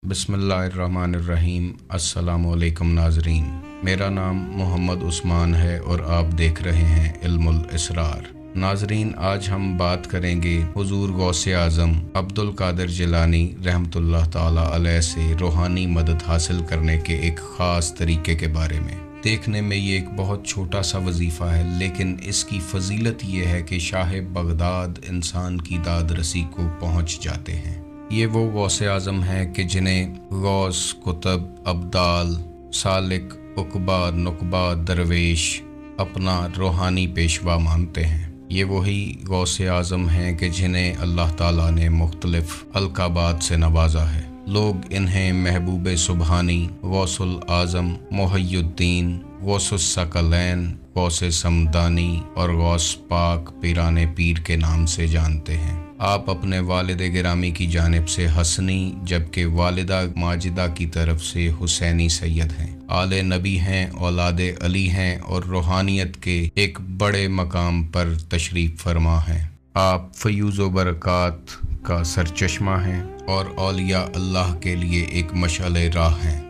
बिस्मिल्लाहिर्रहमानिर्रहीम। अस्सलामुअलैकुम नाज़रीन, मेरा नाम मोहम्मद उस्मान है और आप देख रहे हैं इल्मुल इसरार। नाज़रीन, आज हम बात करेंगे हुज़ूर गौसे आज़म अब्दुल कादिर जिलानी रहमतुल्लाह ताला अलैह से रूहानी मदद हासिल करने के एक ख़ास तरीके के बारे में। देखने में ये एक बहुत छोटा सा वजीफ़ा है, लेकिन इसकी फ़जीलत ये है कि शाह बगदाद इंसान की दाद रसी को पहुँच जाते हैं। ये वो गौसे आज़म हैं कि जिन्हें गौस, कुतब, अब्दाल, सालिक, उकबा, नुकबा, दरवेश अपना रूहानी पेशवा मानते हैं। ये वही गौसे आज़म हैं कि जिन्हें अल्लाह ताला ने मुख्तलिफ अलकाबात से नवाजा है। लोग इन्हें महबूब सुबहानी, गौसुल आज़म, मुहय्युद्दीन, गौसुस सकलैन, गौसे समदानी और गौस पाक पीराने पीर के नाम से जानते हैं। आप अपने वालिद गिरामी की जानिब से हसनी, जबकि वालिदा माजिदा की तरफ से हुसैनी सैयद हैं। आले नबी हैं, औलादे अली हैं और रूहानियत के एक बड़े मकाम पर तशरीफ़ फरमा हैं। आप फ़यूज़ व बरक़ात का सरचश्मा हैं और औलिया अल्लाह के लिए एक मशअल राह हैं।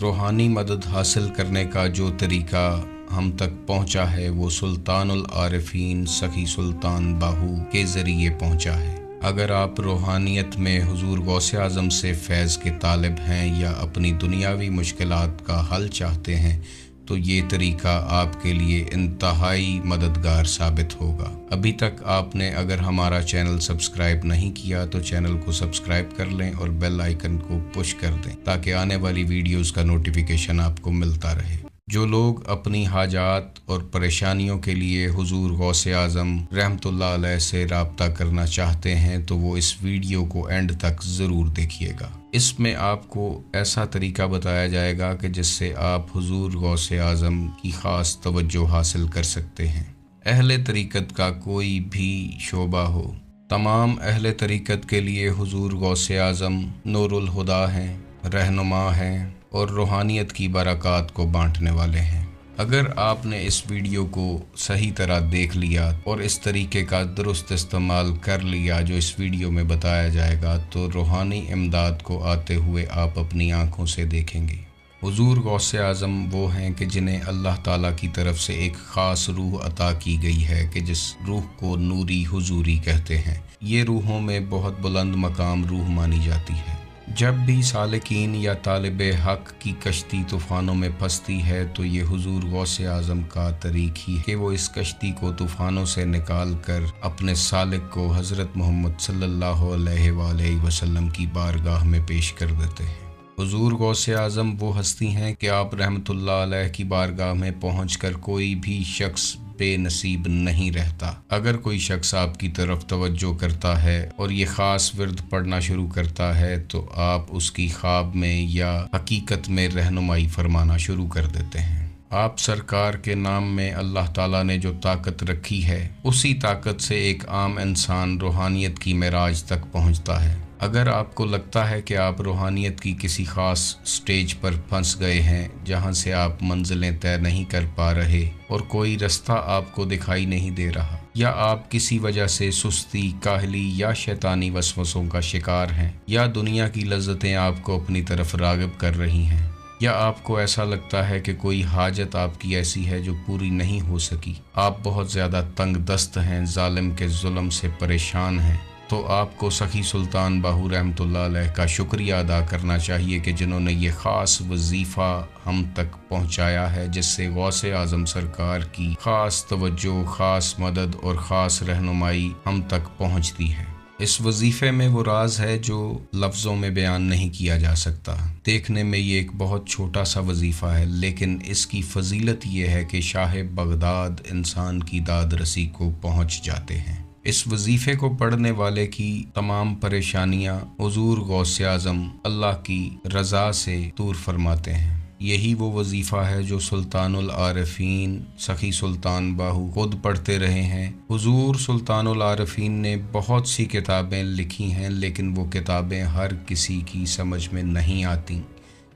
रूहानी मदद हासिल करने का जो तरीका हम तक पहुँचा है वो सुल्तानुल आरिफीन सखी सुल्तान बाहू के ज़रिए पहुँचा है। अगर आप रूहानियत में हुज़ूर गौसे आज़म से फैज़ के तालिब हैं या अपनी दुनियावी मुश्किलात का हल चाहते हैं तो ये तरीका आपके लिए इंतहाई मददगार साबित होगा। अभी तक आपने अगर हमारा चैनल सब्सक्राइब नहीं किया तो चैनल को सब्सक्राइब कर लें और बेल आइकन को पुश कर दें ताकि आने वाली वीडियोस का नोटिफिकेशन आपको मिलता रहे। जो लोग अपनी हाजात और परेशानियों के लिए हुज़ूर गौसे आज़म रहमतुल्लाह अलैह से राब्ता करना चाहते हैं तो वो इस वीडियो को एंड तक ज़रूर देखिएगा। इसमें आपको ऐसा तरीका बताया जाएगा कि जिससे आप हुज़ूर गौसे आज़म की ख़ास तवज्जो हासिल कर सकते हैं। अहले तरीक़त का कोई भी शोबा हो, तमाम अहले तरीक़त के लिए हुज़ूर गौसे आज़म नूरुल हुदा हैं, रहनुमा हैं और रूहानियत की बरक़ात को बांटने वाले हैं। अगर आपने इस वीडियो को सही तरह देख लिया और इस तरीके का दुरुस्त इस्तेमाल कर लिया जो इस वीडियो में बताया जाएगा तो रूहानी इमदाद को आते हुए आप अपनी आँखों से देखेंगे। हुज़ूर गौसे आज़म वो हैं कि जिन्हें अल्लाह ताला की तरफ से एक ख़ास रूह अता की गई है कि जिस रूह को नूरी हुजूरी कहते हैं। ये रूहों में बहुत बुलंद मकाम रूह मानी जाती है। जब भी सालिकीन या तालिबे हक़ की कश्ती तूफ़ानों में फंसती है तो ये हुज़ूर गौसे आज़म का तरीक़ ही है कि वो इस कश्ती को तूफ़ानों से निकाल कर अपने सालिक को हज़रत मोहम्मद सल्लल्लाहु अलैहि वसल्लम की बारगाह में पेश कर देते हैं। हुज़ूर गौसे आज़म वो हस्ती हैं कि आप रहमतुल्लाह अलैह की बारगाह में पहुँचकर कोई भी शख्स बेनसीब नहीं रहता। अगर कोई शख्स आपकी तरफ तवज्जो करता है और ये ख़ास विर्द पढ़ना शुरू करता है तो आप उसकी ख्वाब में या हकीकत में रहनुमाई फरमाना शुरू कर देते हैं। आप सरकार के नाम में अल्लाह ताला ने जो ताकत रखी है उसी ताकत से एक आम इंसान रूहानियत की मेराज तक पहुँचता है। अगर आपको लगता है कि आप रूहानियत की किसी ख़ास स्टेज पर फंस गए हैं जहां से आप मंजिलें तय नहीं कर पा रहे और कोई रास्ता आपको दिखाई नहीं दे रहा, या आप किसी वजह से सुस्ती, काहली या शैतानी वसवसों का शिकार हैं, या दुनिया की लज्जतें आपको अपनी तरफ राग़िब कर रही हैं, या आपको ऐसा लगता है कि कोई हाजत आपकी ऐसी है जो पूरी नहीं हो सकी, आप बहुत ज़्यादा तंग दस्त हैं, जालिम के जुल्म से परेशान हैं, तो आपको सखी सुल्तान बाहू रहमतुल्लाह अलैह का शुक्रिया अदा करना चाहिए कि जिन्होंने ये ख़ास वजीफ़ा हम तक पहुँचाया है जिससे गौसे आज़म सरकार की ख़ास तवज्जो, ख़ास मदद और ख़ास रहनुमाई हम तक पहुँचती है। इस वजीफ़े में वो राज है जो लफ्ज़ों में बयान नहीं किया जा सकता। देखने में ये एक बहुत छोटा सा वजीफ़ा है, लेकिन इसकी फ़जीलत ये है कि शाह बगदाद इंसान की दाद रसी को पहुँच जाते हैं। इस वजीफ़े को पढ़ने वाले की तमाम परेशानियाँ हुज़ूर गौसे आज़म अल्लाह की रज़ा से दूर फरमाते हैं। यही वो वजीफ़ा है जो सुल्तानुल आरिफीन सखी सुल्तान बाहू खुद पढ़ते रहे हैं। हुज़ूर सुल्तानुल आरिफीन ने बहुत सी किताबें लिखी हैं, लेकिन वो किताबें हर किसी की समझ में नहीं आती।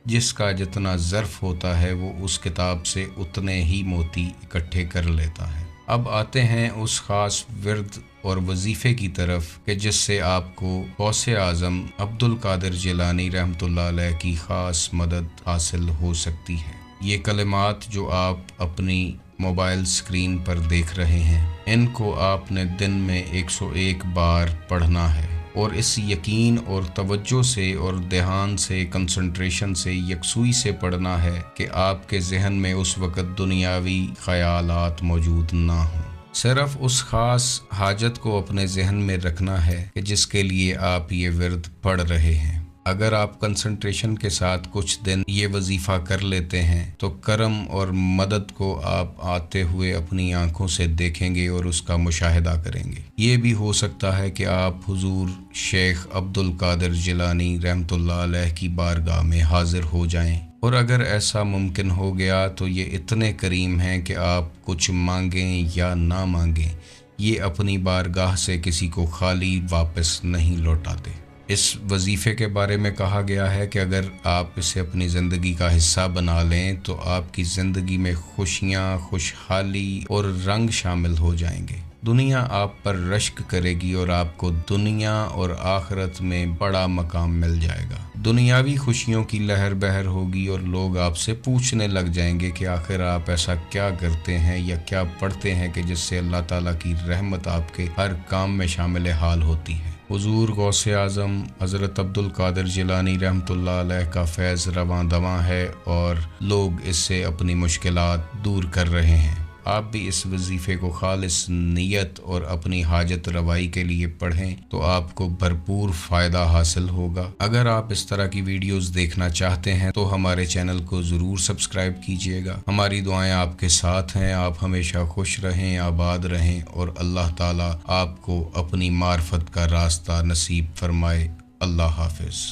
जिसका जितना ज़र्फ़ होता है वो उस किताब से उतने ही मोती इकट्ठे कर लेता है। अब आते हैं उस ख़ास विर्द और वजीफ़े की तरफ कि जिससे आपको गौसे आज़म अब्दुल कादिर जिलानी रहमतुल्लाह अलैह की ख़ास मदद हासिल हो सकती है। ये कलिमात जो आप अपनी मोबाइल स्क्रीन पर देख रहे हैं, इनको आपने दिन में 101 बार पढ़ना है और इस यकीन और तवज्जो से और ध्यान से, कंसंट्रेशन से, यकसुई से पढ़ना है कि आपके जहन में उस वक़्त दुनियावी ख़यालात मौजूद ना हों। सिर्फ़ उस ख़ास हाजत को अपने जहन में रखना है कि जिसके लिए आप ये विर्द पढ़ रहे हैं। अगर आप कंसंट्रेशन के साथ कुछ दिन ये वजीफ़ा कर लेते हैं तो करम और मदद को आप आते हुए अपनी आंखों से देखेंगे और उसका मुशाहिदा करेंगे। ये भी हो सकता है कि आप हुजूर शेख अब्दुल कादिर जिलानी रहमतुल्लाह अलैह की बारगाह में हाजिर हो जाएं, और अगर ऐसा मुमकिन हो गया तो ये इतने करीम हैं कि आप कुछ मांगें या ना मांगें, ये अपनी बारगाह से किसी को खाली वापस नहीं लौटाते। इस वजीफ़े के बारे में कहा गया है कि अगर आप इसे अपनी ज़िंदगी का हिस्सा बना लें तो आपकी ज़िंदगी में खुशियाँ, खुशहाली और रंग शामिल हो जाएंगे। दुनिया आप पर रश्क करेगी और आपको दुनिया और आखिरत में बड़ा मकाम मिल जाएगा। दुनियावी खुशियों की लहर बहर होगी और लोग आपसे पूछने लग जाएंगे कि आखिर आप ऐसा क्या करते हैं या क्या पढ़ते हैं कि जिससे अल्लाह ताला की रहमत आपके हर काम में शामिल हाल होती है। हुजूर गौसे आज़म हज़रत अब्दुल कादिर जिलानी रहमतुल्लाह अलैह का फैज़ रवां दवां है और लोग इससे अपनी मुश्किलात दूर कर रहे हैं। आप भी इस वजीफ़े को खालिस नियत और अपनी हाजत रवाई के लिए पढ़ें तो आपको भरपूर फ़ायदा हासिल होगा। अगर आप इस तरह की वीडियोस देखना चाहते हैं तो हमारे चैनल को ज़रूर सब्सक्राइब कीजिएगा। हमारी दुआएं आपके साथ हैं। आप हमेशा खुश रहें, आबाद रहें और अल्लाह ताला आपको अपनी मार्फत का रास्ता नसीब फरमाए। अल्लाह हाफ़िज़।